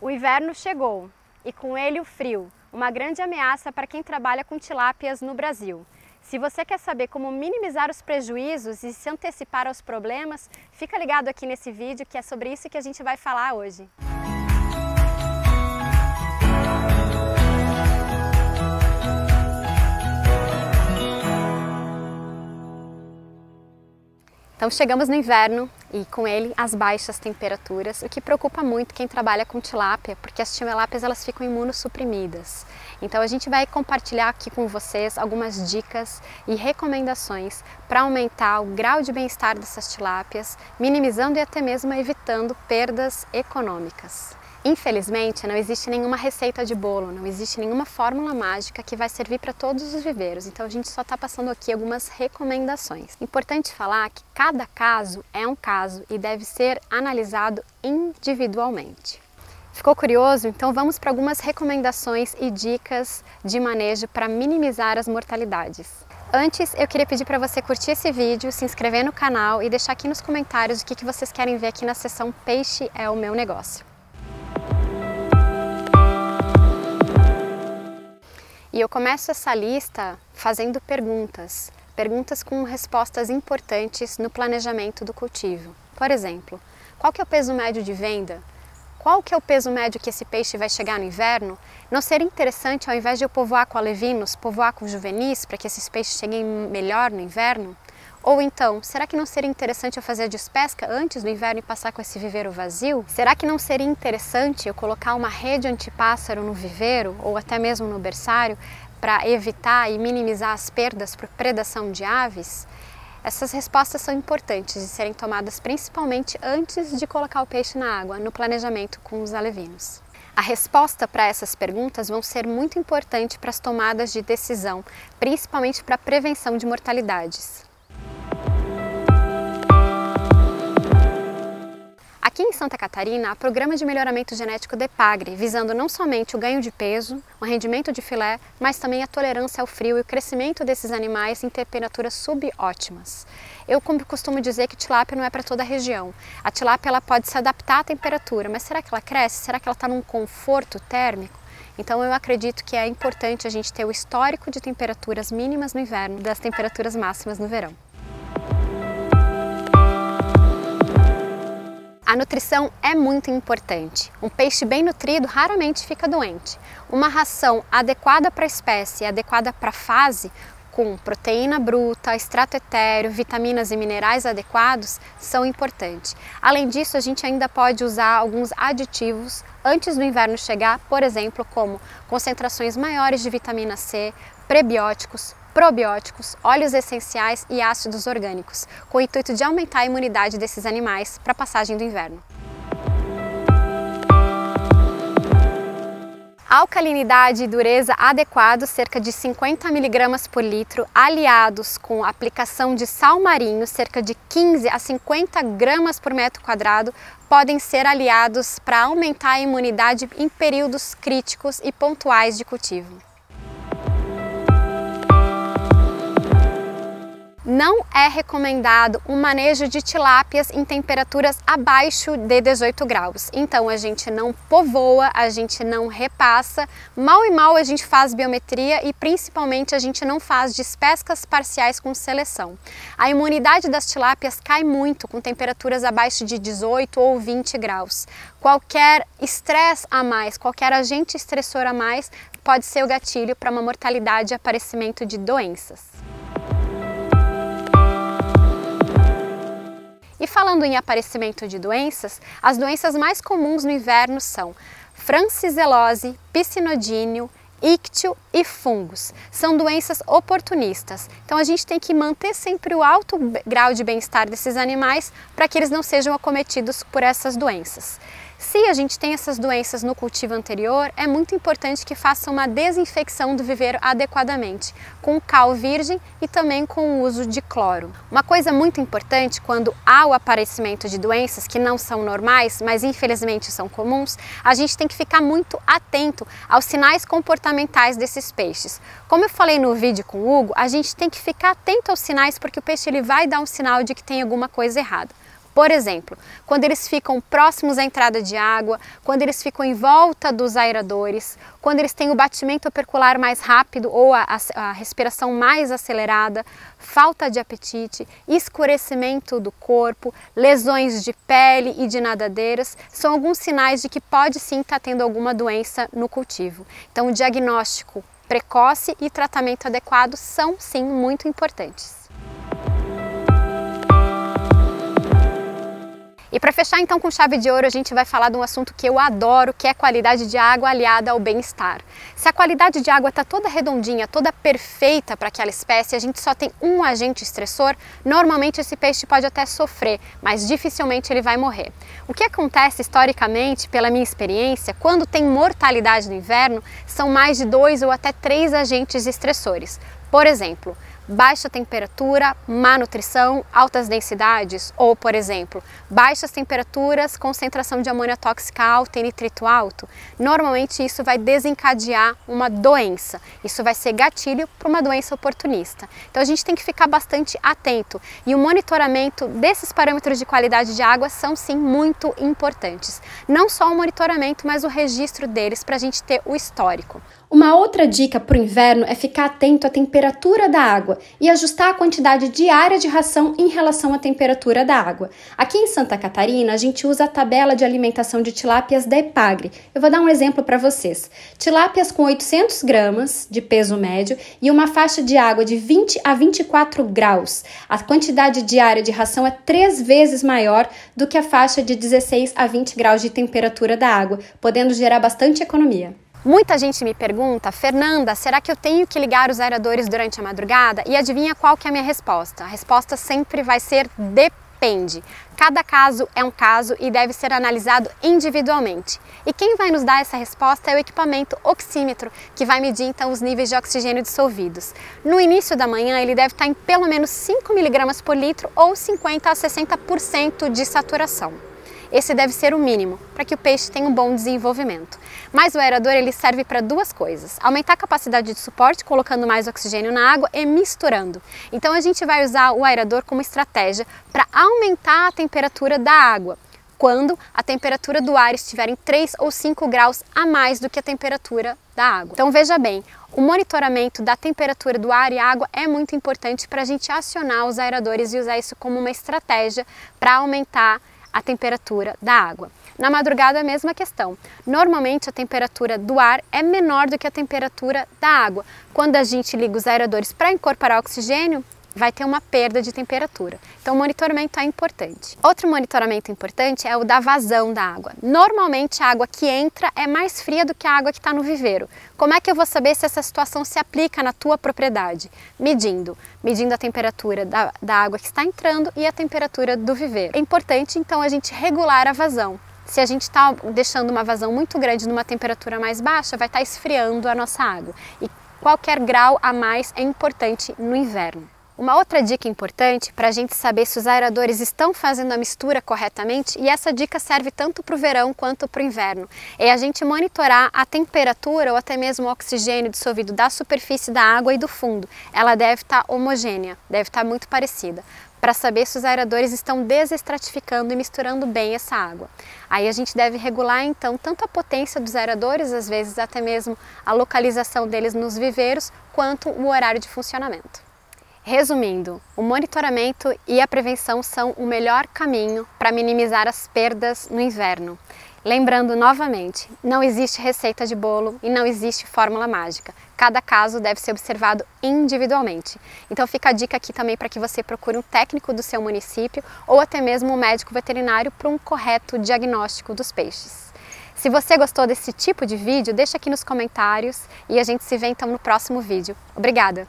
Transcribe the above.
O inverno chegou e com ele o frio, uma grande ameaça para quem trabalha com tilápias no Brasil. Se você quer saber como minimizar os prejuízos e se antecipar aos problemas, fica ligado aqui nesse vídeo que é sobre isso que a gente vai falar hoje. Então chegamos no inverno e com ele as baixas temperaturas, o que preocupa muito quem trabalha com tilápia, porque as tilápias elas ficam imunossuprimidas. Então a gente vai compartilhar aqui com vocês algumas dicas e recomendações para aumentar o grau de bem-estar dessas tilápias, minimizando e até mesmo evitando perdas econômicas. Infelizmente, não existe nenhuma receita de bolo, não existe nenhuma fórmula mágica que vai servir para todos os viveiros, então a gente só está passando aqui algumas recomendações. Importante falar que cada caso é um caso e deve ser analisado individualmente. Ficou curioso? Então vamos para algumas recomendações e dicas de manejo para minimizar as mortalidades. Antes, eu queria pedir para você curtir esse vídeo, se inscrever no canal e deixar aqui nos comentários o que vocês querem ver aqui na seção Peixe é o meu negócio. E eu começo essa lista fazendo perguntas com respostas importantes no planejamento do cultivo. Por exemplo, qual que é o peso médio de venda? Qual que é o peso médio que esse peixe vai chegar no inverno? Não seria interessante, ao invés de eu povoar com alevinos, povoar com juvenis para que esses peixes cheguem melhor no inverno? Ou então, será que não seria interessante eu fazer a despesca antes do inverno e passar com esse viveiro vazio? Será que não seria interessante eu colocar uma rede antipássaro no viveiro ou até mesmo no berçário para evitar e minimizar as perdas por predação de aves? Essas respostas são importantes de serem tomadas principalmente antes de colocar o peixe na água, no planejamento com os alevinos. A resposta para essas perguntas vão ser muito importante para as tomadas de decisão, principalmente para a prevenção de mortalidades. Aqui em Santa Catarina, há programa de melhoramento genético DEPAGRE, visando não somente o ganho de peso, o rendimento de filé, mas também a tolerância ao frio e o crescimento desses animais em temperaturas subótimas. Eu costumo dizer que tilápia não é para toda a região. A tilápia ela pode se adaptar à temperatura, mas será que ela cresce? Será que ela está num conforto térmico? Então eu acredito que é importante a gente ter o histórico de temperaturas mínimas no inverno das temperaturas máximas no verão. A nutrição é muito importante. Um peixe bem nutrido raramente fica doente. Uma ração adequada para a espécie, adequada para a fase, com proteína bruta, extrato etéreo, vitaminas e minerais adequados, são importantes. Além disso, a gente ainda pode usar alguns aditivos antes do inverno chegar, por exemplo, como concentrações maiores de vitamina C, prebióticos, probióticos, óleos essenciais e ácidos orgânicos, com o intuito de aumentar a imunidade desses animais para a passagem do inverno. Alcalinidade e dureza adequado, cerca de 50 mg por litro, aliados com aplicação de sal marinho, cerca de 15 a 50 gramas por metro quadrado, podem ser aliados para aumentar a imunidade em períodos críticos e pontuais de cultivo. Não é recomendado o manejo de tilápias em temperaturas abaixo de 18 graus. Então a gente não povoa, a gente não repassa, mal e mal a gente faz biometria e principalmente a gente não faz despescas parciais com seleção. A imunidade das tilápias cai muito com temperaturas abaixo de 18 ou 20 graus. Qualquer estresse a mais, qualquer agente estressor a mais pode ser o gatilho para uma mortalidade e aparecimento de doenças. E falando em aparecimento de doenças, as doenças mais comuns no inverno são franciselose, piscinodínio, íctio e fungos. São doenças oportunistas, então a gente tem que manter sempre o alto grau de bem-estar desses animais para que eles não sejam acometidos por essas doenças. Se a gente tem essas doenças no cultivo anterior, é muito importante que faça uma desinfecção do viveiro adequadamente, com cal virgem e também com o uso de cloro. Uma coisa muito importante quando há o aparecimento de doenças que não são normais, mas infelizmente são comuns, a gente tem que ficar muito atento aos sinais comportamentais desses peixes. Como eu falei no vídeo com o Hugo, a gente tem que ficar atento aos sinais porque o peixe ele vai dar um sinal de que tem alguma coisa errada. Por exemplo, quando eles ficam próximos à entrada de água, quando eles ficam em volta dos aeradores, quando eles têm o batimento opercular mais rápido ou a respiração mais acelerada, falta de apetite, escurecimento do corpo, lesões de pele e de nadadeiras, são alguns sinais de que pode sim estar tendo alguma doença no cultivo. Então, o diagnóstico precoce e tratamento adequado são sim muito importantes. E para fechar então com chave de ouro, a gente vai falar de um assunto que eu adoro, que é a qualidade de água aliada ao bem-estar. Se a qualidade de água está toda redondinha, toda perfeita para aquela espécie, a gente só tem um agente estressor, normalmente esse peixe pode até sofrer, mas dificilmente ele vai morrer. O que acontece historicamente, pela minha experiência, quando tem mortalidade no inverno, são mais de 2 ou até 3 agentes estressores. Por exemplo, baixa temperatura, má nutrição, altas densidades ou, por exemplo, baixas temperaturas, concentração de amônia tóxica alta e nitrito alto. Normalmente isso vai desencadear uma doença, isso vai ser gatilho para uma doença oportunista. Então a gente tem que ficar bastante atento e o monitoramento desses parâmetros de qualidade de água são sim muito importantes. Não só o monitoramento, mas o registro deles para a gente ter o histórico. Uma outra dica para o inverno é ficar atento à temperatura da água e ajustar a quantidade diária de ração em relação à temperatura da água. Aqui em Santa Catarina, a gente usa a tabela de alimentação de tilápias da Epagre. Eu vou dar um exemplo para vocês. Tilápias com 800 gramas de peso médio e uma faixa de água de 20 a 24 graus. A quantidade diária de ração é 3 vezes maior do que a faixa de 16 a 20 graus de temperatura da água, podendo gerar bastante economia. Muita gente me pergunta, Fernanda, será que eu tenho que ligar os aeradores durante a madrugada? E adivinha qual que é a minha resposta? A resposta sempre vai ser depende. Cada caso é um caso e deve ser analisado individualmente. E quem vai nos dar essa resposta é o equipamento oxímetro, que vai medir então os níveis de oxigênio dissolvidos. No início da manhã ele deve estar em pelo menos 5 mg por litro ou 50 a 60% de saturação. Esse deve ser o mínimo para que o peixe tenha um bom desenvolvimento. Mas o aerador ele serve para duas coisas: aumentar a capacidade de suporte, colocando mais oxigênio na água e misturando. Então a gente vai usar o aerador como estratégia para aumentar a temperatura da água, quando a temperatura do ar estiver em 3 ou 5 graus a mais do que a temperatura da água. Então veja bem, o monitoramento da temperatura do ar e água é muito importante para a gente acionar os aeradores e usar isso como uma estratégia para aumentar a temperatura da água. Na madrugada a mesma questão. Normalmente a temperatura do ar é menor do que a temperatura da água. Quando a gente liga os aeradores para incorporar oxigênio, vai ter uma perda de temperatura. Então o monitoramento é importante. Outro monitoramento importante é o da vazão da água. Normalmente a água que entra é mais fria do que a água que está no viveiro. Como é que eu vou saber se essa situação se aplica na tua propriedade? Medindo a temperatura da água que está entrando e a temperatura do viveiro. É importante então a gente regular a vazão. Se a gente está deixando uma vazão muito grande numa temperatura mais baixa, vai estar esfriando a nossa água. E qualquer grau a mais é importante no inverno. Uma outra dica importante para a gente saber se os aeradores estão fazendo a mistura corretamente, e essa dica serve tanto para o verão quanto para o inverno, é a gente monitorar a temperatura ou até mesmo o oxigênio dissolvido da superfície da água e do fundo. Ela deve estar homogênea, deve estar muito parecida, para saber se os aeradores estão desestratificando e misturando bem essa água. Aí a gente deve regular então tanto a potência dos aeradores, às vezes até mesmo a localização deles nos viveiros, quanto o horário de funcionamento. Resumindo, o monitoramento e a prevenção são o melhor caminho para minimizar as perdas no inverno. Lembrando novamente, não existe receita de bolo e não existe fórmula mágica. Cada caso deve ser observado individualmente. Então fica a dica aqui também para que você procure um técnico do seu município ou até mesmo um médico veterinário para um correto diagnóstico dos peixes. Se você gostou desse tipo de vídeo, deixa aqui nos comentários e a gente se vê então no próximo vídeo. Obrigada!